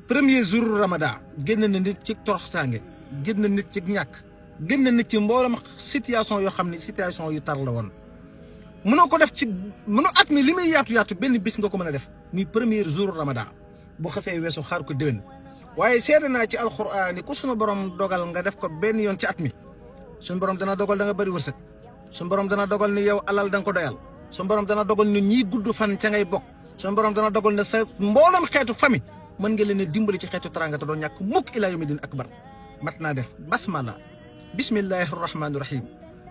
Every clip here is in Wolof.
premier jour Ramadan génn na nit ci toroxtaange génn na nit ci ñàkk génn na nit ci mboolam situation yoo xam ne situation yu tar la woon. mënoo ko def ci mënoo at mi li muy yaatu yaatu benn bis nga ko mën a def muy premier jour Ramadan bu xasee weesu xaar ko déwén waaye seede naa ci alxuraan ni ku sunu borom dogal nga def ko benn yoon ci at mi sunu borom dana dogal da nga bëri wërsëg sunu borom dana dogal ni yow alal da nga ko doyal sunu borom dana dogal ni ñii gudd fan ca ngay bokk sunu borom dana dogal ne sa mboolem xeetu famille mën nga leen a dimbali ci xeetu taranga te doo ñàkk mukk ilaa yawmi din akbar mat naa def basmala bismillahi rahmaani rahim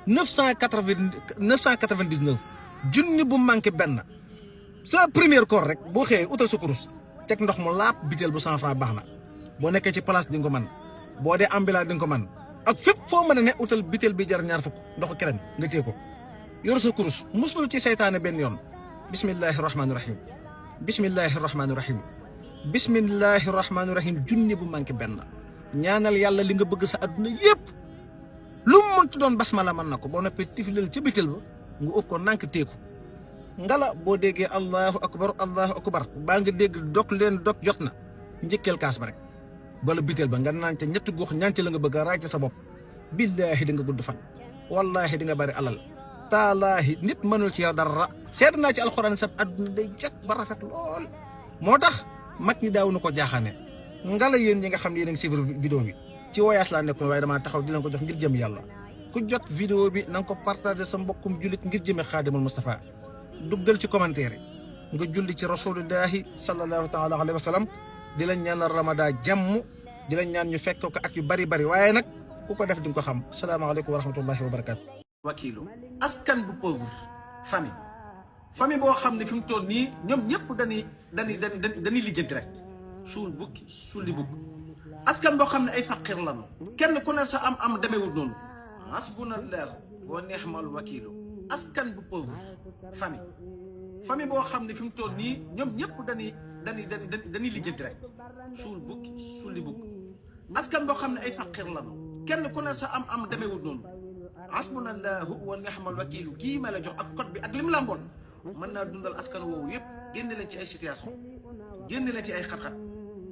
999 junni bu manqué benn sa premier koor rek boo xëyee utal sa kurus teg ndox mu laap biteel bu 100 francs baax na boo nekkee ci place di nga ko man boo dee ambulant di nga ko man ak fépp foo mën a ne utal biteel bi jar ñaar fukk ndoxu kerem nga téye ko yor sa kurus musul ci seytaane benn yoon bismillahi rahmaani rahim bismillahi rahmaani rahim bismillahi rahmaani rahim junni bu manqué benn ñaanal yàlla li nga bëgg sa adduna yépp lu mu mënti doon basmala mën na ko boo noppee tifilal ca biteel ba nga ëpp ko nànk teeku ngala boo déggee allahu akbar baa nga dégg dog leen dog jot na njëkkeel kaas ba rek bala biteel ba nga naan ca ñetti gox ñaan ci la nga bëgg a raay ci sa bopp billaahi di nga gudd fan wallaahi di nga bari alal taalaahi nit mënul ci yow dara seet naa ci alxuraan sab adduna day jag ba rafet lool moo tax mag ñi daaw na ko jaaxaane ngala yéen ñi nga xam ne yéen a ngi suivre vidéo bi ci voyage laa nekkoon waaye damaa taxaw di leen ko jox ngir jëm yàlla ku jot vidéo bi na nga ko partagé sa mbokkum jullit ngir jëme xaadimul Mustafa duggal ci commentaire yi nga julli ci rasulillahi sallallahu taala alayhi wa sallam di la ñaanal ramadan jàmm di la ñaan ñu fekk ko at yu bari waaye nag ku ko def di nga ko xam salaamaaleykum wa rahmatullahi wa barakatu wakiilu askan bu pauvre famille boo xam ne fi mu toll nii ñoom ñëpp dañuy lijjanti rek suul bukki sulli bukk askan boo xam ne ay faqir lañu kenn ku ne sa am demeewul noonu hasbunallahu wa ni'mal wakiilu askan bu pauvre famille boo xam ne fi mu toll nii ñoom ñëpp dañuy lijjanti rek suul bukki sulli bukk askan boo xam ne ay faqir lañu kenn ku ne sa am demeewul noonu hasbunallahu wa ni'mal wakiilu kii ma la jox ak code bi ak lim lamboon mën naa dundal askan woowu yëpp génne leen ci ay situation génne leen ci ay xat-xat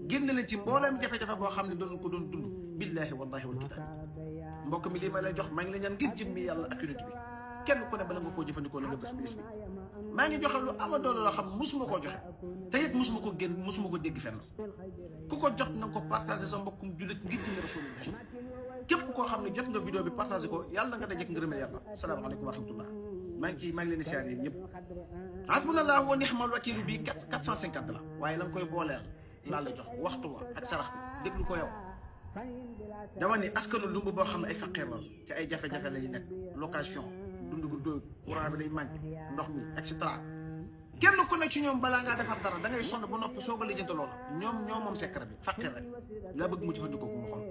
génne leen ci mbooleem jafe-jafe boo xam ne doon ko doon dund billahi wallahi wal kitaab mbokk mi lii ma lay jox maa ngi la ñaan ngir jëmmi yàlla ak unité bi kenn ku ne bala nga koo jëfandikoo la nga bés bis bi maa ngi joxe lu ama doole loo xam musuma koo joxe te it musuma ko génn musuma ko dégg fenn ku ko jot na nga ko partagé sa mbokkum jullit ngir jëmmi rasulullah képp koo xam ne jot nga vidéo bi partagé ko yàlla nga dajek ngërëmel yàlla salaamaaleykum wa rahmatullah maa ngi leen di siyaare yéen ñëpp hasbunallahu wa ni'mal wakiilu bi 450 la waaye la nga koy booleel laa la jox waxtu wa ak sarax bi déglu ko yow dama ni askanu lumb boo xam ne ay faqeer la ci ay jafe-jafe lay nekk location dund gu doy courant bi day manqué ndox mi et cetera kenn ku ne ci ñoom balaa ngaa defar dara da ngay sonn ba noppi soog a lijjanti loola ñoo moom secret bi faqeer rek laa bëgg mu jëfandikoo ko mu xool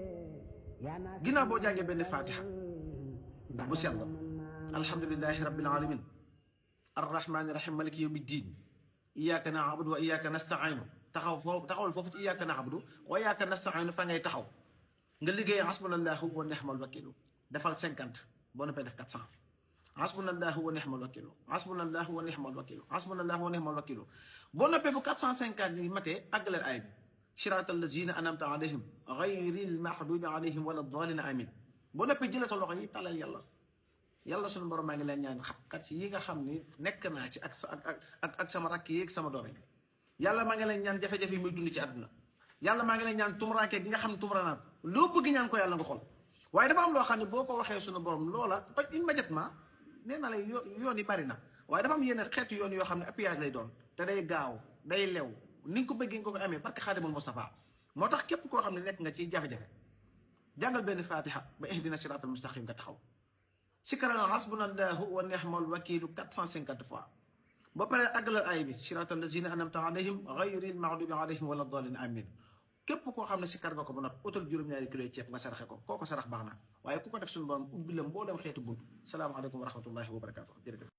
ginnaaw boo jàngee benn fatiha bu sell alhamdulillahi rabbil alamin arrahmani rahim maliki yawmi ddin iyyaka na'budu wa iyyaka nasta'in taxawal foofu ci iyyaka na'budu wa iyyaka nasta'in fa ngay taxaw nga liggéey hasbunallahu wa ni'mal wakiilu defal 50 boo noppee def 400 hasbunallahu wa ni'mal wakiilu hasbunallahu wa ni'mal wakiilu hasbunallahu wa ni'mal wakiilu boo noppee bu 450 yi matee àggaleel aay bi siraatal lazina an'amta alayhim ghayril maghdubi alayhim wala ddaalliin amin boo noppee jëlee sa loxo yi talal yàlla sunu borom maa ngi leen ñaan xat yi nga xam ni nekk naa ci ak sama rakk yi ak sama doom yi yàlla maa ngi leen ñaan jafe-jafe yi muy dund ci àdduna yàlla maa ngi leen ñaan tumuraanke gi nga xam ne tumuraanaat loo bëgg ñaan ko yàlla nga xool waaye dafa am loo xam ne boo ko waxee sunu borom loola immédiatement nee na lay yoon yi bari na waaye dafa am yenn xeetu yoon yoo xam ne appuyage lay doon te day gaaw day lew ni nga ko bëggee nga ko amee parce que xaadimul Mustafa moo tax képp koo xam ne nekk nga ci jafe-jafe jàngal benn fatiha ba ihdina siraatal mustaqim nga taxaw sikara hasbunallahu wa ni'mal wakiilu 450 fois ba pare àggalal ay bi siraatal lazina an'amta alayhim ghayril maghdubi alayhim wala ddaalliin amin képp koo xam ne sikkar nga ko ba noppi utal juróom-ñaari kilo ceeb nga saraxe ko kooko sarax baax na waaye ku ko def suñu borom ubbi la mbooleem xeetu bunt salaamaaleykum wa rahmatullahi wa barakaatu jërëjëf